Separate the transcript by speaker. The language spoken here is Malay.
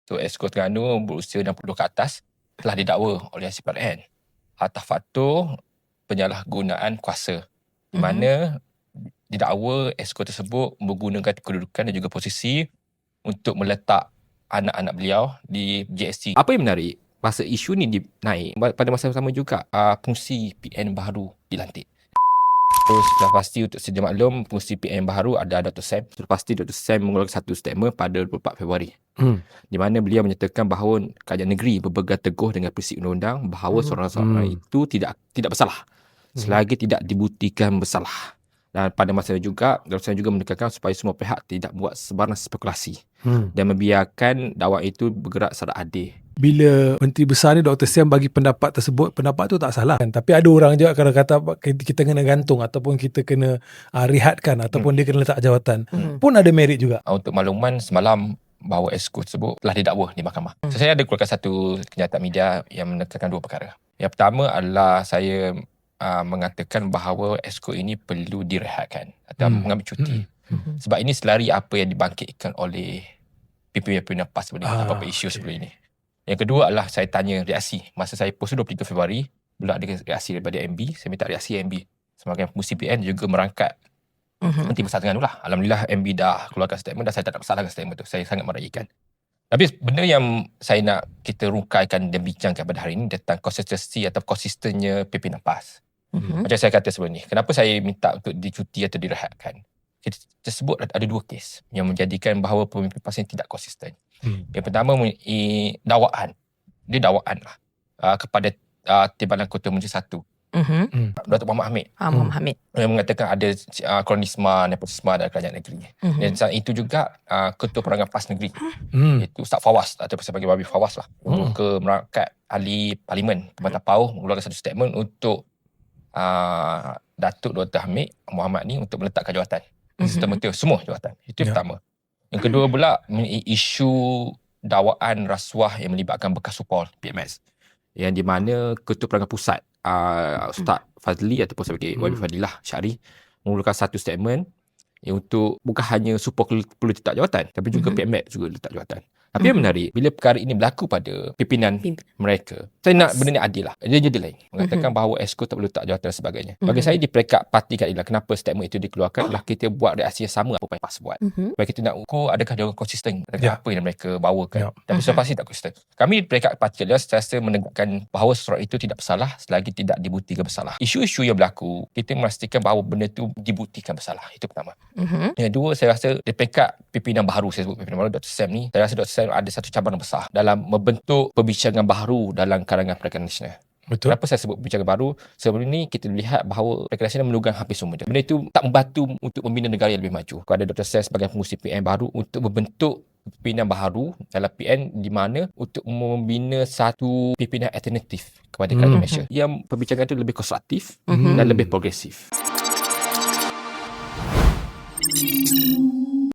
Speaker 1: So Esko Terengganu berusia 60 ke atas telah didakwa oleh SPRN atas faktor penyalahgunaan kuasa. Di mana didakwa Esko tersebut menggunakan kedudukan dan juga posisi untuk meletak anak-anak beliau di GST. Apa yang menarik, masa isu ni naik, pada masa yang sama juga fungsi PN baru dilantik. So, sudah pasti untuk sedia maklum, fungsi PN baru ada Dr. Sam. Sudah pasti Dr. Sam mengeluarkan satu statement pada 24 Februari. Di mana beliau menyatakan bahawa kerajaan negeri berpegang teguh dengan prinsip undang-undang bahawa seorang-seorang itu tidak bersalah selagi tidak dibuktikan bersalah. Dan pada masa itu juga, Dr. Sam juga menekankan supaya semua pihak tidak buat sebarang spekulasi dan membiarkan dakwaan itu bergerak secara adil.
Speaker 2: Bila Menteri Besar ni Dr. Sam bagi pendapat tersebut, pendapat tu tak salah kan? Tapi ada orang juga kalau kata kita kena gantung ataupun kita kena rehatkan ataupun dia kena letak jawatan pun ada merit juga.
Speaker 1: Untuk makluman, semalam bahawa Esko tersebut telah didakwa di mahkamah. So, saya ada keluarkan satu kenyataan media yang menekankan dua perkara. Yang pertama adalah saya mengatakan bahawa Esko ini perlu direhatkan atau mengambil cuti. Sebab ini selari apa yang dibangkitkan oleh pimpinan PAS sebelum ini, apa-apa isu sebelum ini. Yang kedua adalah saya tanya reaksi. Masa saya post 23 Februari, belum ada reaksi daripada MB. Saya minta reaksi MB sebagai fungsi PN juga merangkat Menteri Besar Terengganu lah. Alhamdulillah MB dah keluarkan statement dan saya tak ada masalah dengan statement tu. Saya sangat meraihkan. Tapi benda yang saya nak kita rungkaikan dan bincangkan pada hari ini tentang konsistensi atau konsistennya pimpinan PAS. Macam saya kata sebelum ni, kenapa saya minta untuk dicuti atau direhatkan? Kita tersebut ada dua kes yang menjadikan bahawa pemimpin PAS ini tidak konsisten. Yang pertama, dakwaan. Dia dakwaan lah kepada Timbalan Kota Malaysia 1. Datuk Muhammad Hamid.
Speaker 3: Muhammad Hamid.
Speaker 1: Yang mengatakan ada kronisme, nepotisme dalam kerajaan negeri. Dan saat itu juga Ketua Perangan PAS Negeri, iaitu Ustaz Fawaz atau sebagai Babi Fawaz lah, ke merangkat ahli Parlimen Tempatan Pauh mengeluarkan satu statement untuk Datuk Dr. Hamid Muhammad ni untuk meletakkan jawatan. Serta-merta semua jawatan. Itu yang pertama. Yang kedua pula, isu dakwaan rasuah yang melibatkan bekas Supol PMS. Yang di mana Ketua Perangan Pusat Ustaz Fazli ataupun sebagai Wabi Fadilah Syari mengeluarkan satu statement yang untuk bukan hanya Supol perlu letak jawatan, tapi juga PMS juga letak jawatan. Tapi yang menarik, bila perkara ini berlaku pada pimpinan mereka, saya nak benda ni adil lah. Dia jadi lain. Mengatakan bahawa Esko tak perlu letak jawatan dan sebagainya. Bagi saya, di peringkat parti keadilan, kenapa statement itu dikeluarkan adalah kita buat reaksi yang sama apa yang PAS buat. Supaya kita nak ukur adakah dia orang konsisten dengan apa yang mereka bawakan. Tapi sudah pasti tak konsisten. Kami di peringkat parti keadilan sentiasa menegakkan bahawa seseorang itu tidak bersalah selagi tidak dibuktikan bersalah. Isu-isu yang berlaku, kita memastikan bahawa benda itu dibuktikan bersalah. Itu pertama. Yang kedua, saya rasa di peringkat pimpinan baru, saya sebut pimpinan baru Dr. Sam ni, saya rasa Dr. Sam ada satu cabaran besar dalam membentuk perbincangan baru dalam kalangan Perikatan Nasional.
Speaker 2: Betul.
Speaker 1: Kenapa saya sebut perbincangan baru? Sebelum ini kita lihat bahawa Perikatan Nasional melugang hampir semua. Benda itu tak membantu untuk membina negara yang lebih maju. Kepada Dr. Sam sebagai pengurusi PN baru untuk membentuk pimpinan baru dalam PN di mana untuk membina satu pimpinan alternatif kepada kerajaan Malaysia yang perbincangan itu lebih konstruktif dan lebih progresif.